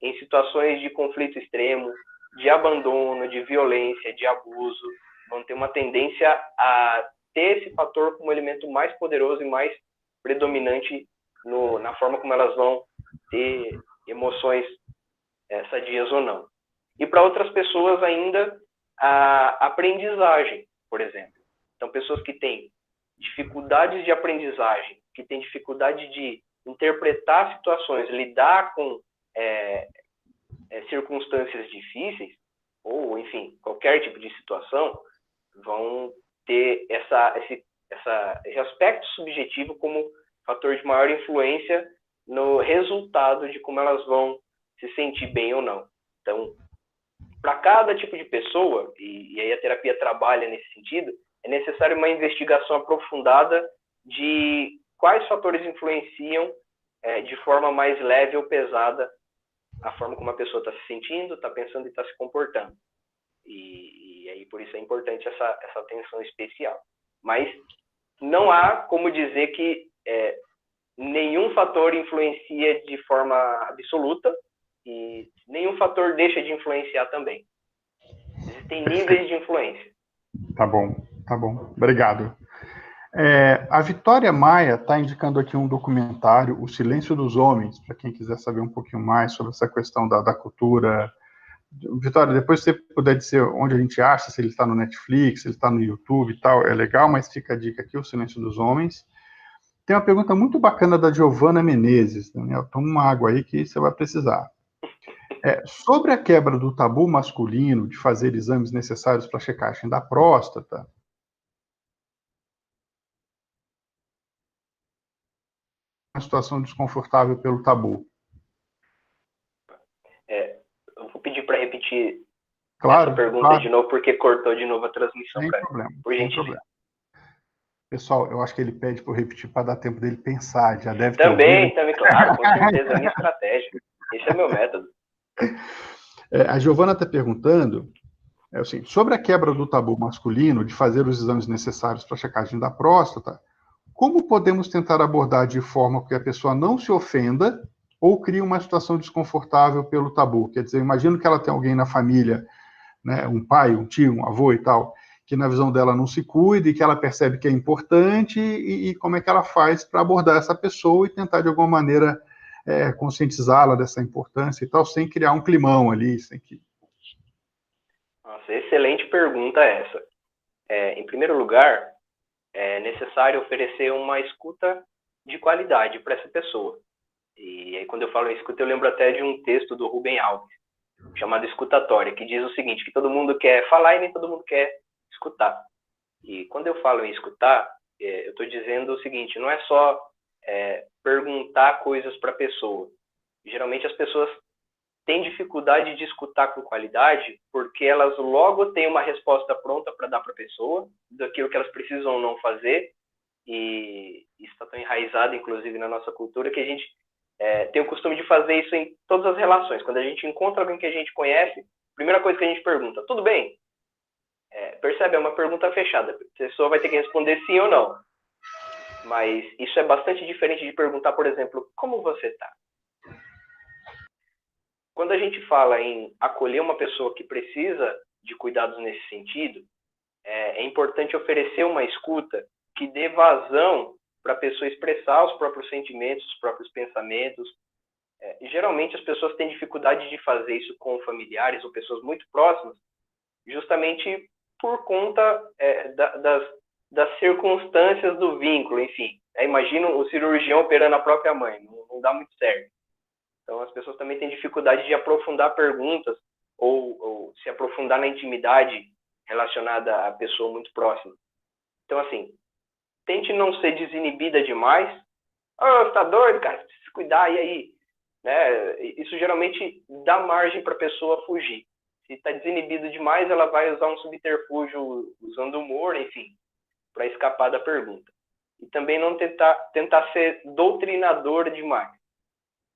em situações de conflito extremo, de abandono, de violência, de abuso, vão ter uma tendência a ter esse fator como elemento mais poderoso e mais predominante na forma como elas vão ter emoções sadias ou não. E para outras pessoas ainda, a aprendizagem, por exemplo. Então, pessoas que têm dificuldades de aprendizagem, que têm dificuldade de interpretar situações, lidar com circunstâncias difíceis, ou, enfim, qualquer tipo de situação, vão ter esse aspecto subjetivo como fator de maior influência no resultado de como elas vão se sentir bem ou não. Então, para cada tipo de pessoa, e aí a terapia trabalha nesse sentido, é necessário uma investigação aprofundada de quais fatores influenciam de forma mais leve ou pesada a forma como a pessoa está se sentindo, está pensando e está se comportando. E aí, por isso é importante essa atenção especial. Mas não há como dizer que nenhum fator influencia de forma absoluta e nenhum fator deixa de influenciar também. Existem níveis de influência. Tá bom. Obrigado. A Vitória Maia está indicando aqui um documentário, O Silêncio dos Homens, para quem quiser saber um pouquinho mais sobre essa questão da cultura. Vitória, depois se você puder dizer onde a gente acha, se ele está no Netflix, se ele está no YouTube e tal, é legal, mas fica a dica aqui, O Silêncio dos Homens. Tem uma pergunta muito bacana da Giovana Menezes, Daniel, toma uma água aí que você vai precisar. Sobre a quebra do tabu masculino de fazer exames necessários para a checagem da próstata, uma situação desconfortável pelo tabu. Eu vou pedir para repetir Claro, essa pergunta de novo, porque cortou de novo a transmissão. Sem problema, por sem gentileza. problema. Pessoal, eu acho que ele pede para eu repetir para dar tempo dele pensar, já deve também, claro, com certeza, é a minha estratégia. Esse é o meu método. A Giovana está perguntando, assim, sobre a quebra do tabu masculino de fazer os exames necessários para a checagem da próstata, como podemos tentar abordar de forma que a pessoa não se ofenda ou crie uma situação desconfortável pelo tabu? Quer dizer, eu imagino que ela tem alguém na família, né, um pai, um tio, um avô e tal, que na visão dela não se cuida e que ela percebe que é importante e como é que ela faz para abordar essa pessoa e tentar, de alguma maneira, conscientizá-la dessa importância e tal, sem criar um climão ali, sem que... Nossa, excelente pergunta essa. Em primeiro lugar, é necessário oferecer uma escuta de qualidade para essa pessoa. E aí, quando eu falo em escuta, eu lembro até de um texto do Rubem Alves, chamado Escutatória, que diz o seguinte, que todo mundo quer falar e nem todo mundo quer escutar. E quando eu falo em escutar, eu estou dizendo o seguinte, não é só perguntar coisas para a pessoa. Geralmente as pessoas têm dificuldade de escutar com qualidade porque elas logo têm uma resposta pronta para dar para a pessoa, daquilo que elas precisam ou não fazer, e isso está tão enraizado, inclusive, na nossa cultura, que a gente tem o costume de fazer isso em todas as relações. Quando a gente encontra alguém que a gente conhece, a primeira coisa que a gente pergunta, tudo bem? Percebe? É uma pergunta fechada. A pessoa vai ter que responder sim ou não. Mas isso é bastante diferente de perguntar, por exemplo, como você está? Quando a gente fala em acolher uma pessoa que precisa de cuidados nesse sentido, é importante oferecer uma escuta que dê vazão para a pessoa expressar os próprios sentimentos, os próprios pensamentos. Geralmente as pessoas têm dificuldade de fazer isso com familiares ou pessoas muito próximas, justamente por conta das circunstâncias do vínculo, enfim. Imagina o cirurgião operando a própria mãe, não dá muito certo. Então as pessoas também têm dificuldade de aprofundar perguntas ou se aprofundar na intimidade relacionada à pessoa muito próxima. Então, assim, tente não ser desinibida demais. Você tá doido, cara? Precisa se cuidar, e aí? Isso geralmente dá margem para a pessoa fugir. Se está desinibido demais, ela vai usar um subterfúgio usando humor, enfim, para escapar da pergunta. e também não tentar ser doutrinador demais.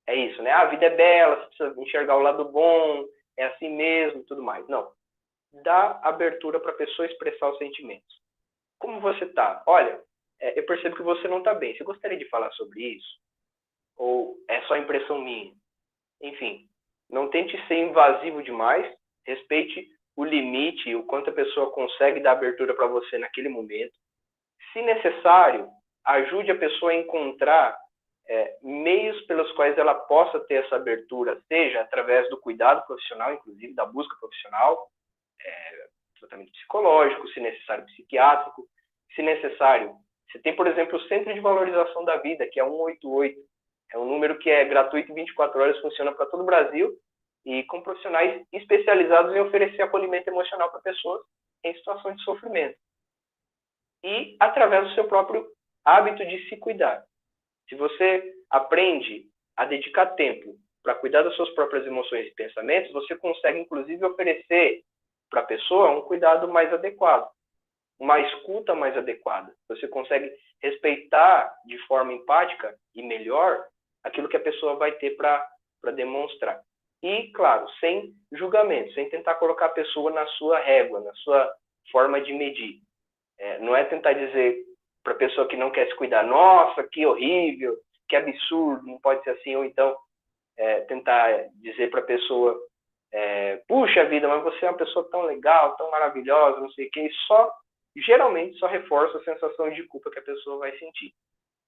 É isso, né? A vida é bela, você precisa enxergar o lado bom, é assim mesmo, tudo mais. Não. Dá abertura para a pessoa expressar os sentimentos. Como você tá? Olha, eu percebo que você não está bem. Você gostaria de falar sobre isso? Ou é só impressão minha? Enfim, não tente ser invasivo demais, respeite o limite e o quanto a pessoa consegue dar abertura para você naquele momento. Se necessário, ajude a pessoa a encontrar meios pelos quais ela possa ter essa abertura, seja através do cuidado profissional, inclusive da busca profissional, tratamento psicológico, se necessário psiquiátrico, se necessário. Você tem, por exemplo, o Centro de Valorização da Vida, que é 188. É um número que é gratuito e 24 horas, funciona para todo o Brasil, e com profissionais especializados em oferecer acolhimento emocional para pessoas em situação de sofrimento. E através do seu próprio hábito de se cuidar. Se você aprende a dedicar tempo para cuidar das suas próprias emoções e pensamentos, você consegue, inclusive, oferecer para a pessoa um cuidado mais adequado, uma escuta mais adequada. Você consegue respeitar de forma empática e melhor aquilo que a pessoa vai ter para demonstrar. E, claro, sem julgamento, sem tentar colocar a pessoa na sua régua, na sua forma de medir. Não é tentar dizer para a pessoa que não quer se cuidar, nossa, que horrível, que absurdo, não pode ser assim, ou então tentar dizer para a pessoa, puxa vida, mas você é uma pessoa tão legal, tão maravilhosa, não sei o que, geralmente só reforça a sensação de culpa que a pessoa vai sentir.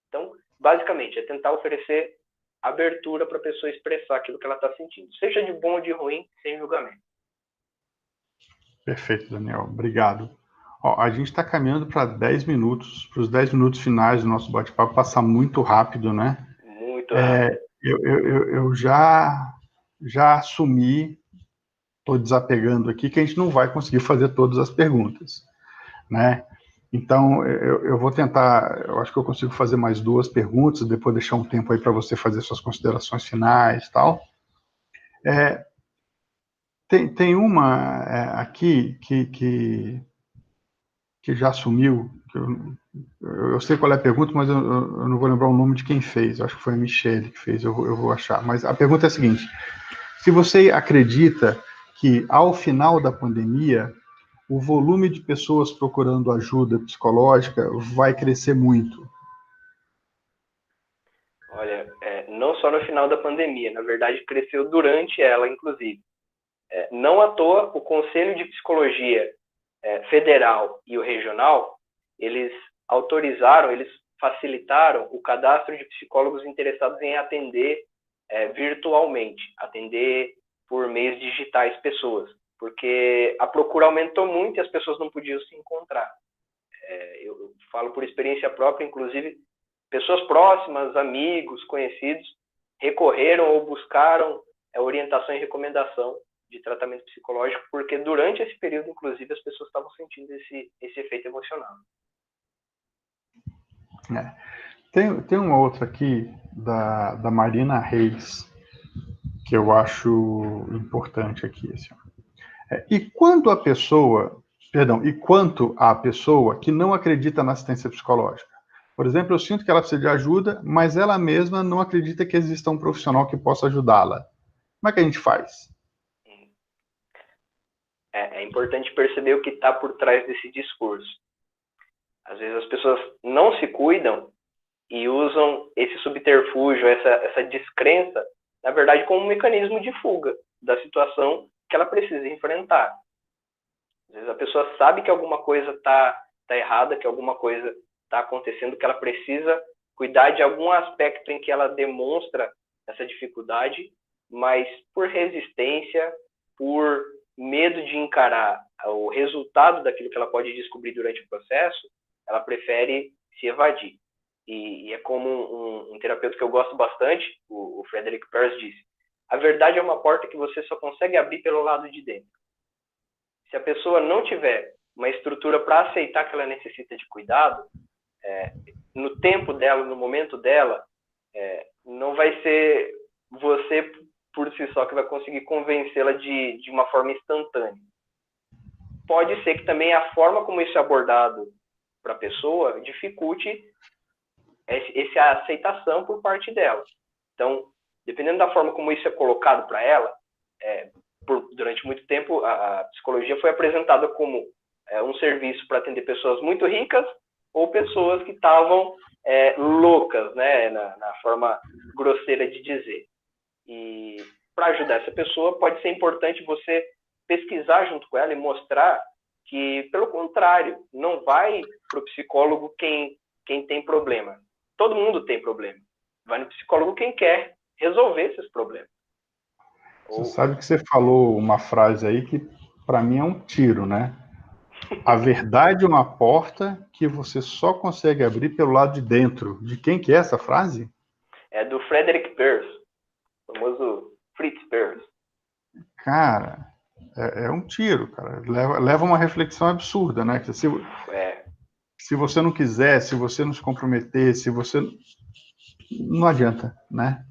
Então, basicamente, é tentar oferecer abertura para a pessoa expressar aquilo que ela está sentindo, seja de bom ou de ruim, sem julgamento. Perfeito, Daniel. Obrigado. Ó, a gente está caminhando para 10 minutos, para os 10 minutos finais do nosso bate-papo passar muito rápido, né? Muito rápido. Eu já assumi, estou desapegando aqui, que a gente não vai conseguir fazer todas as perguntas, né? Então, eu vou tentar, eu acho que eu consigo fazer mais 2 perguntas, depois deixar um tempo aí para você fazer suas considerações finais e tal. Tem uma aqui que já sumiu, que eu sei qual é a pergunta, mas eu não vou lembrar o nome de quem fez, eu acho que foi a Michelle que fez, eu vou achar. Mas a pergunta é a seguinte: se você acredita que ao final da pandemia, o volume de pessoas procurando ajuda psicológica vai crescer muito? Olha, não só no final da pandemia, na verdade cresceu durante ela, inclusive. Não à toa, o Conselho de Psicologia Federal e o regional, eles autorizaram, eles facilitaram o cadastro de psicólogos interessados em atender virtualmente, atender por meios digitais pessoas, porque a procura aumentou muito e as pessoas não podiam se encontrar. Eu falo por experiência própria, inclusive, pessoas próximas, amigos, conhecidos, recorreram ou buscaram orientação e recomendação de tratamento psicológico, porque durante esse período, inclusive, as pessoas estavam sentindo esse efeito emocional. Tem uma outra aqui, da Marina Reis, que eu acho importante aqui. Assim. E quando a pessoa, e quanto a pessoa que não acredita na assistência psicológica? Por exemplo, eu sinto que ela precisa de ajuda, mas ela mesma não acredita que exista um profissional que possa ajudá-la. Como é que a gente faz? É importante perceber o que está por trás desse discurso. Às vezes as pessoas não se cuidam e usam esse subterfúgio, essa descrença, na verdade, como um mecanismo de fuga da situação que ela precisa enfrentar. Às vezes a pessoa sabe que alguma coisa está errada, que alguma coisa está acontecendo, que ela precisa cuidar de algum aspecto em que ela demonstra essa dificuldade, mas por resistência, por medo de encarar o resultado daquilo que ela pode descobrir durante o processo, ela prefere se evadir. E é como um terapeuta que eu gosto bastante, o Frederick Perls, disse: a verdade é uma porta que você só consegue abrir pelo lado de dentro. Se a pessoa não tiver uma estrutura para aceitar que ela necessita de cuidado, no tempo dela, no momento dela, não vai ser você por si só que vai conseguir convencê-la de uma forma instantânea. Pode ser que também a forma como isso é abordado para a pessoa dificulte essa aceitação por parte dela. Então, dependendo da forma como isso é colocado para ela, durante muito tempo, a psicologia foi apresentada como um serviço para atender pessoas muito ricas ou pessoas que estavam loucas, né, na forma grosseira de dizer. E para ajudar essa pessoa, pode ser importante você pesquisar junto com ela e mostrar que, pelo contrário, não vai para o psicólogo quem tem problema. Todo mundo tem problema. Vai no psicólogo quem quer resolver esses problemas. Você sabe que você falou uma frase aí que, para mim, é um tiro, né? A verdade é uma porta que você só consegue abrir pelo lado de dentro. De quem que é essa frase? É do Frederick Perls, o famoso Fritz Perls. Cara, é um tiro, cara. Leva uma reflexão absurda, né? Que se você não quiser, se você não se comprometer, se você... Não adianta, né?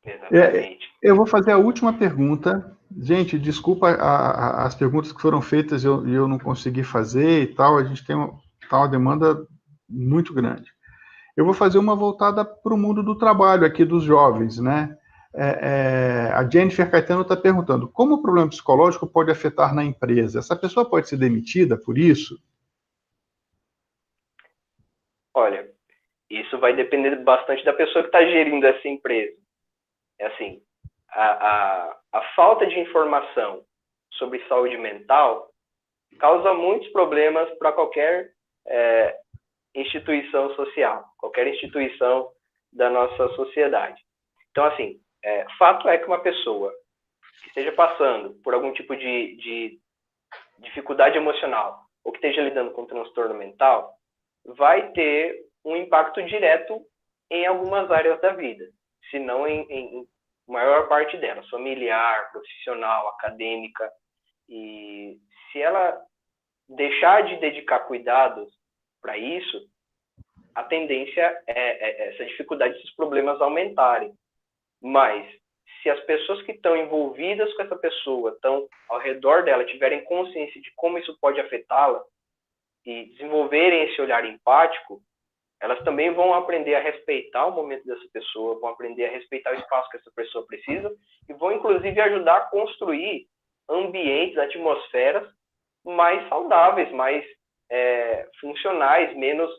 Exatamente. Eu vou fazer a última pergunta. Gente, desculpa as perguntas que foram feitas e eu não consegui fazer e tal. A gente tem uma demanda muito grande. Eu vou fazer uma voltada para o mundo do trabalho aqui dos jovens, né? A Jennifer Caetano está perguntando como o problema psicológico pode afetar na empresa. Essa pessoa pode ser demitida por isso? Olha, isso vai depender bastante da pessoa que está gerindo essa empresa. É assim, a falta de informação sobre saúde mental causa muitos problemas para qualquer instituição social, qualquer instituição da nossa sociedade. Então, assim, fato é que uma pessoa que esteja passando por algum tipo de dificuldade emocional ou que esteja lidando com um transtorno mental vai ter um impacto direto em algumas áreas da vida, se não em maior parte delas, familiar, profissional, acadêmica. E se ela deixar de dedicar cuidados para isso, a tendência é essa dificuldade, esses problemas aumentarem. Mas se as pessoas que estão envolvidas com essa pessoa, estão ao redor dela, tiverem consciência de como isso pode afetá-la e desenvolverem esse olhar empático, elas também vão aprender a respeitar o momento dessa pessoa, vão aprender a respeitar o espaço que essa pessoa precisa e vão, inclusive, ajudar a construir ambientes, atmosferas mais saudáveis, mais funcionais, menos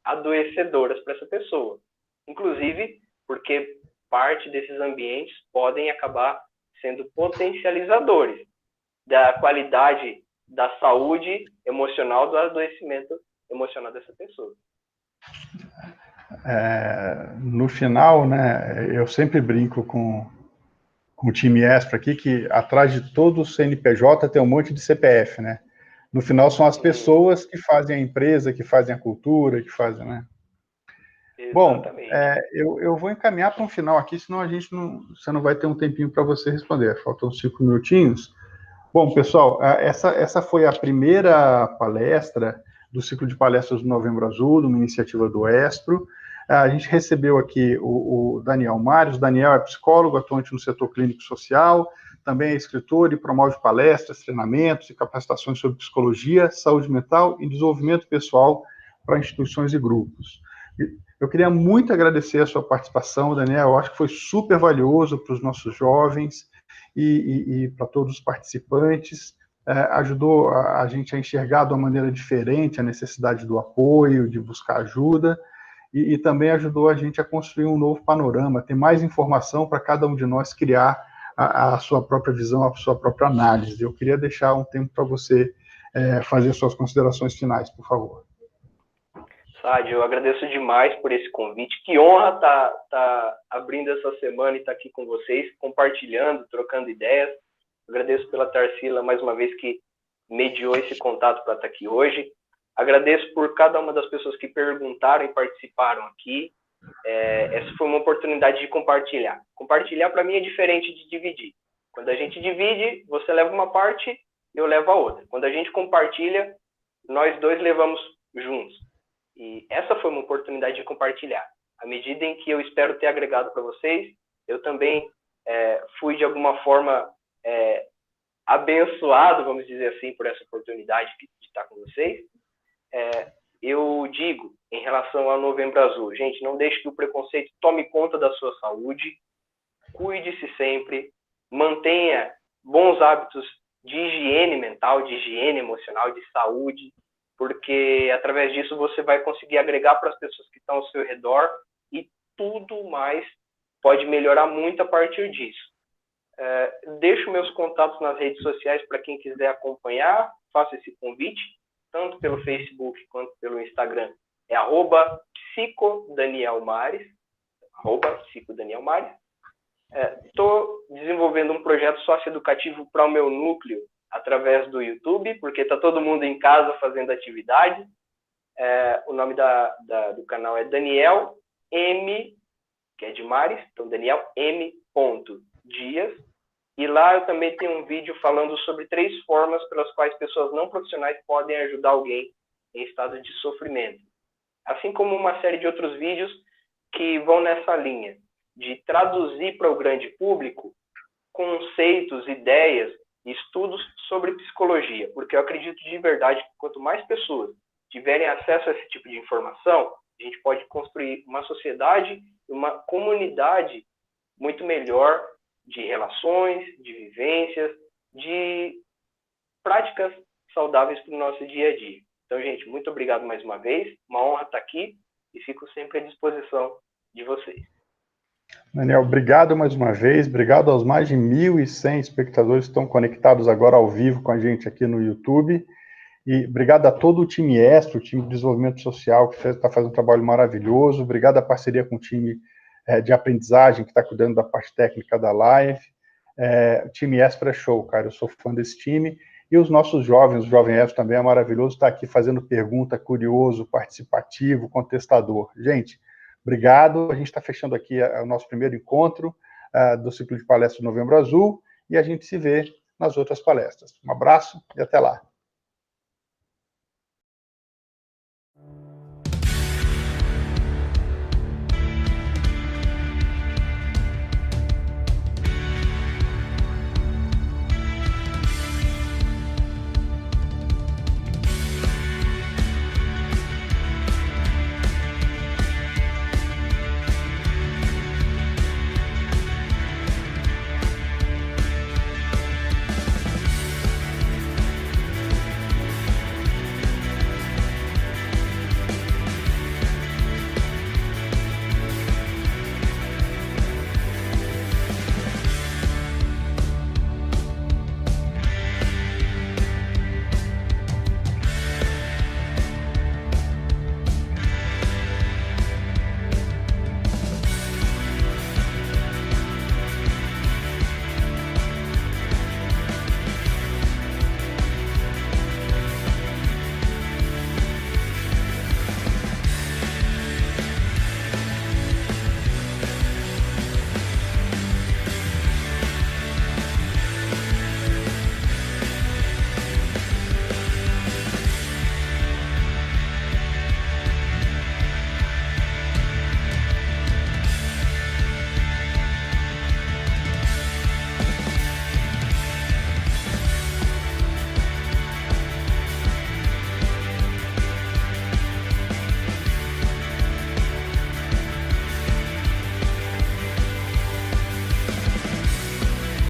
adoecedoras para essa pessoa. Inclusive, porque parte desses ambientes podem acabar sendo potencializadores da qualidade da saúde emocional, do adoecimento emocional dessa pessoa. No final, né, eu sempre brinco com o time Expra aqui, que atrás de todo CNPJ tem um monte de CPF, né? No final são as pessoas que fazem a empresa, que fazem a cultura, que fazem, né? Exatamente. Bom, eu vou encaminhar para um final aqui, senão você não vai ter um tempinho para você responder. Faltam 5 minutinhos. Bom, pessoal, essa foi a primeira palestra do ciclo de palestras do Novembro Azul, de uma iniciativa do Expro. A gente recebeu aqui o Daniel Mários. O Daniel é psicólogo, atuante no setor clínico social, também é escritor e promove palestras, treinamentos e capacitações sobre psicologia, saúde mental e desenvolvimento pessoal para instituições e grupos. Eu queria muito agradecer a sua participação, Daniel. Eu acho que foi super valioso para os nossos jovens e para todos os participantes. Ajudou a gente a enxergar de uma maneira diferente a necessidade do apoio, de buscar ajuda, e também ajudou a gente a construir um novo panorama, ter mais informação para cada um de nós criar a sua própria visão, a sua própria análise. Eu queria deixar um tempo para você fazer suas considerações finais, por favor. Sádio, eu agradeço demais por esse convite. Que honra tá abrindo essa semana e estar aqui com vocês, compartilhando, trocando ideias. Agradeço pela Tarsila, mais uma vez, que mediou esse contato para estar aqui hoje. Agradeço por cada uma das pessoas que perguntaram e participaram aqui. Essa foi uma oportunidade de compartilhar. Compartilhar, para mim, é diferente de dividir. Quando a gente divide, você leva uma parte, eu levo a outra. Quando a gente compartilha, nós dois levamos juntos. E essa foi uma oportunidade de compartilhar. À medida em que eu espero ter agregado para vocês, eu também fui, de alguma forma, abençoado, vamos dizer assim, por essa oportunidade de estar com vocês. eu digo em relação ao Novembro Azul? Gente, não deixe que o preconceito tome conta da sua saúde, cuide-se sempre, mantenha bons hábitos de higiene mental, de higiene emocional, de saúde, porque através disso você vai conseguir agregar para as pessoas que estão ao seu redor e tudo mais pode melhorar muito a partir disso. Deixo meus contatos nas redes sociais para quem quiser acompanhar, faço esse convite, tanto pelo Facebook quanto pelo Instagram. É @psicodanielmares, @psicodanielmares. Estou desenvolvendo um projeto socioeducativo para o meu núcleo através do YouTube, porque está todo mundo em casa fazendo atividade. O nome do canal é Daniel M, que é de Mares, então Daniel M. Dias. E lá eu também tenho um vídeo falando sobre 3 formas pelas quais pessoas não profissionais podem ajudar alguém em estado de sofrimento. Assim como uma série de outros vídeos que vão nessa linha de traduzir para o grande público conceitos, ideias, estudos sobre psicologia, porque eu acredito de verdade que quanto mais pessoas tiverem acesso a esse tipo de informação, a gente pode construir uma sociedade, uma comunidade muito melhor de relações, de vivências, de práticas saudáveis para o nosso dia a dia. Então, gente, muito obrigado mais uma vez, uma honra estar aqui e fico sempre à disposição de vocês. Daniel, obrigado mais uma vez, obrigado aos mais de 1.100 espectadores que estão conectados agora ao vivo com a gente aqui no YouTube, e obrigado a todo o time Extra, o time de desenvolvimento social, que está fazendo um trabalho maravilhoso, obrigado à parceria com o time de aprendizagem, que está cuidando da parte técnica da live. O time Extra é show, cara, eu sou fã desse time, e os nossos jovens, o Jovem Extra também é maravilhoso, está aqui fazendo pergunta, curioso, participativo, contestador. Gente, obrigado, a gente está fechando aqui o nosso primeiro encontro do ciclo de palestras do Novembro Azul, e a gente se vê nas outras palestras. Um abraço e até lá.